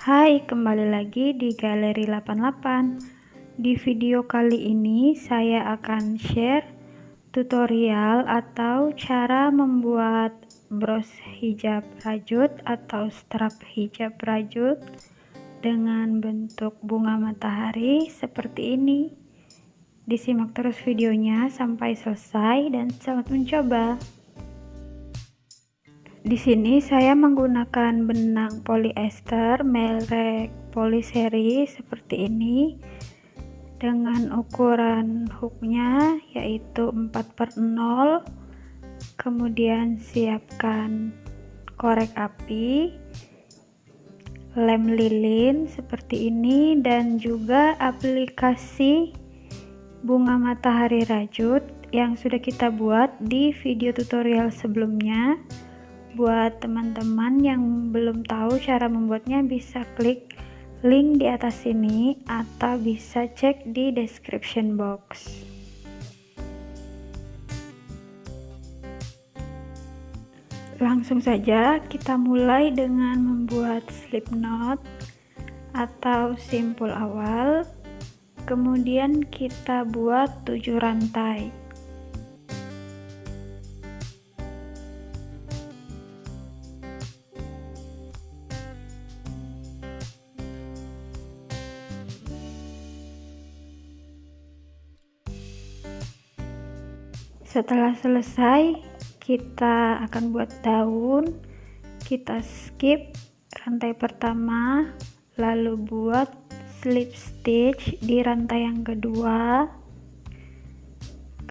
Hai, kembali lagi di Galeri 88. Di video kali ini saya akan share tutorial atau cara membuat bros hijab rajut atau strap hijab rajut dengan bentuk bunga matahari seperti ini. Disimak terus videonya sampai selesai dan selamat mencoba. Di sini saya menggunakan benang polyester merek Polyserry seperti ini dengan ukuran hooknya yaitu 4/0. Kemudian siapkan korek api, lem lilin seperti ini, dan juga aplikasi bunga matahari rajut yang sudah kita buat di video tutorial sebelumnya. Buat teman-teman yang belum tahu cara membuatnya, bisa klik link di atas sini atau bisa cek di description box. Langsung saja kita mulai dengan membuat slip knot atau simpul awal. Kemudian kita buat 7 rantai. Setelah selesai, kita akan buat daun. Kita skip rantai pertama, lalu buat slip stitch di rantai yang kedua,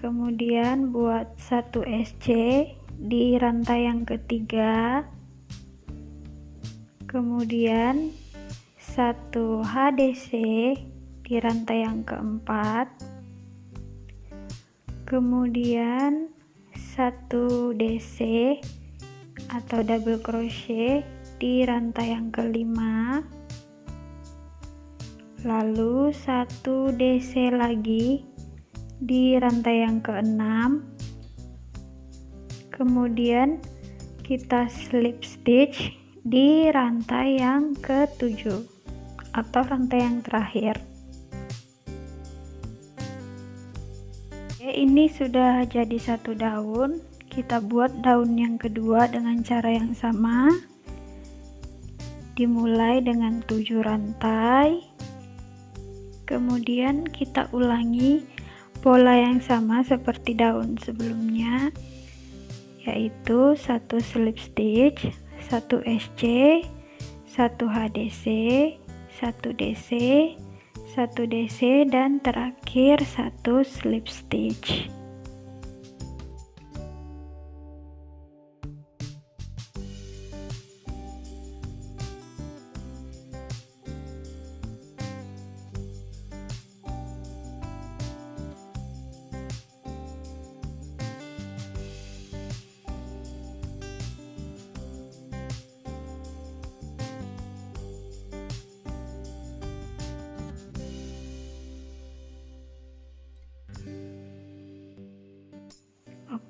kemudian buat 1 SC di rantai yang ketiga, kemudian 1 HDC di rantai yang keempat, kemudian 1 DC atau double crochet di rantai yang kelima, lalu 1 DC lagi di rantai yang keenam, kemudian kita slip stitch di rantai yang ketujuh atau rantai yang terakhir. Ini sudah jadi satu daun. Kita buat daun yang kedua dengan cara yang sama. Dimulai dengan 7 rantai, kemudian kita ulangi pola yang sama seperti daun sebelumnya, yaitu 1 slip stitch, 1 SC, 1 HDC, 1 DC, 1 DC, dan terakhir 1 slip stitch.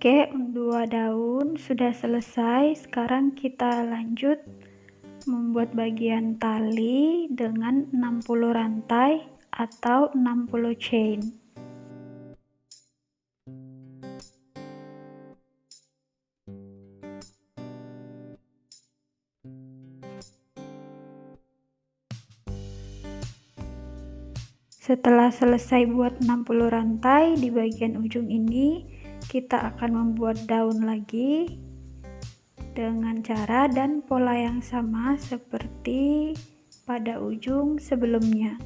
Oke, 2 daun sudah selesai. Sekarang kita lanjut membuat bagian tali dengan 60 rantai atau 60 chain. Setelah selesai buat 60 rantai, di bagian ujung ini kita akan membuat daun lagi dengan cara dan pola yang sama seperti pada ujung sebelumnya.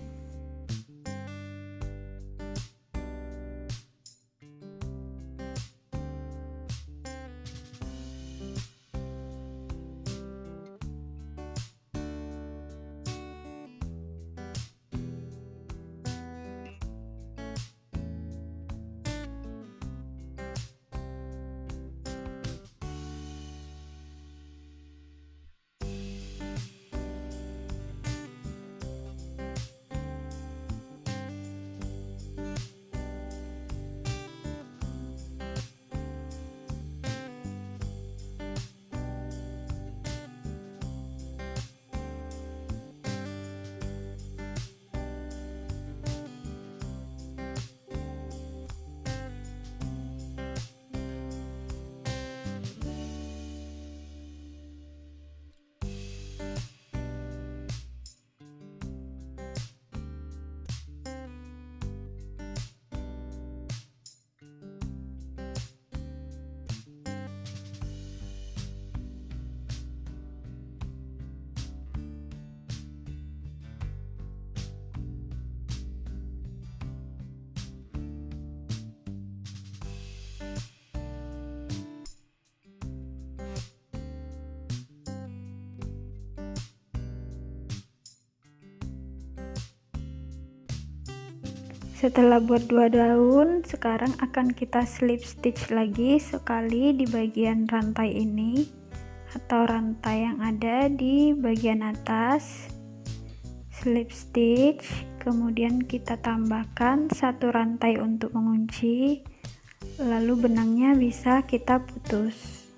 Setelah buat 2 daun, sekarang akan kita slip stitch lagi sekali di bagian rantai ini atau rantai yang ada di bagian atas. Slip stitch, kemudian kita tambahkan 1 rantai untuk mengunci, lalu benangnya bisa kita putus.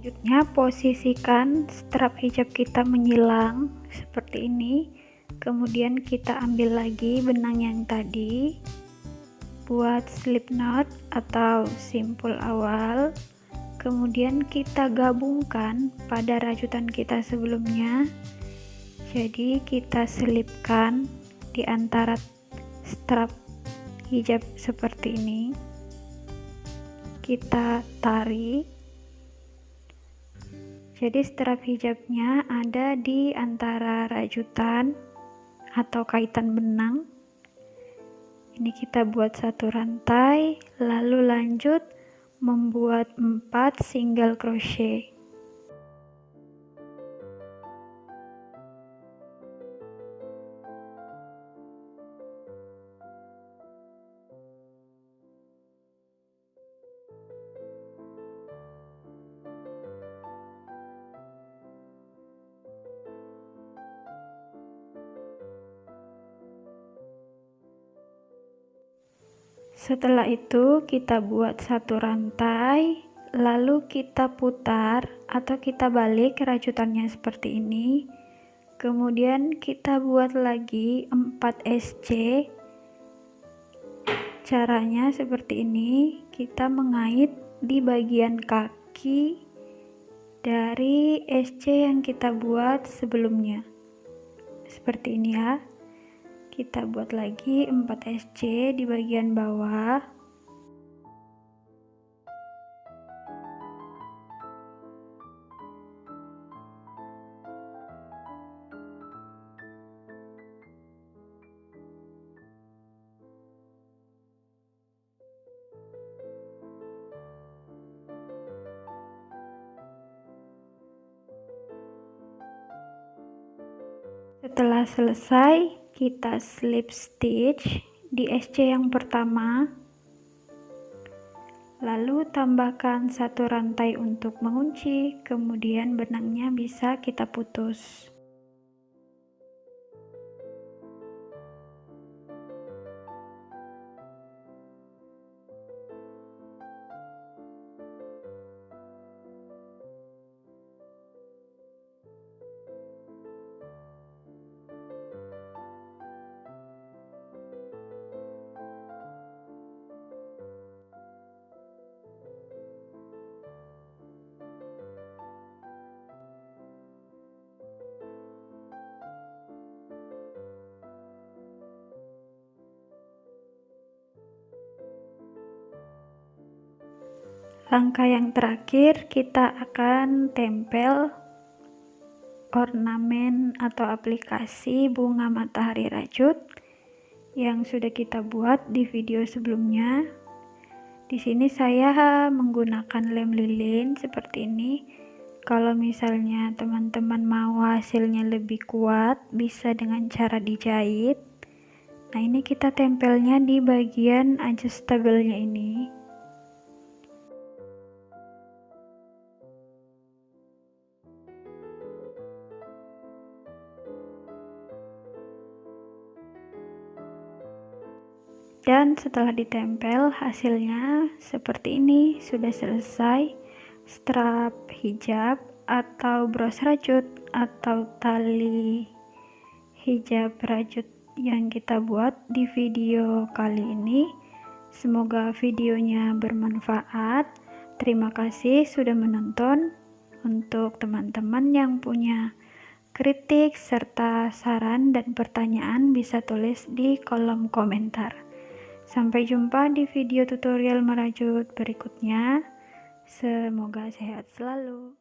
Selanjutnya posisikan strap hijab kita menyilang seperti ini, kemudian kita ambil lagi benang yang tadi, buat slip knot atau simpul awal, kemudian kita gabungkan pada rajutan kita sebelumnya. Jadi kita selipkan di antara strap hijab seperti ini, kita tarik. Jadi strap hijabnya ada di antara rajutan atau kaitan benang. Ini kita buat 1 rantai, lalu lanjut membuat 4 single crochet. Setelah itu kita buat 1 rantai, lalu kita putar atau kita balik rajutannya seperti ini, kemudian kita buat lagi 4 SC. Caranya seperti ini, kita mengait di bagian kaki dari SC yang kita buat sebelumnya seperti ini ya. Kita buat lagi 4 SC di bagian bawah. Setelah selesai, kita slip stitch di SC yang pertama, lalu tambahkan 1 rantai untuk mengunci, kemudian benangnya bisa kita putus. Langkah yang terakhir, kita akan tempel ornamen atau aplikasi bunga matahari rajut yang sudah kita buat di video sebelumnya. Di sini saya menggunakan lem lilin seperti ini. Kalau misalnya teman-teman mau hasilnya lebih kuat, bisa dengan cara dijahit. Nah, ini kita tempelnya di bagian adjustable-nya ini. Dan setelah ditempel, hasilnya seperti ini. Sudah selesai strap hijab atau bros rajut atau tali hijab rajut yang kita buat di video kali ini. Semoga videonya bermanfaat. Terima kasih sudah menonton. Untuk teman-teman yang punya Kritik serta saran dan pertanyaan bisa tulis di kolom komentar. Sampai jumpa di video tutorial merajut berikutnya. Semoga sehat selalu.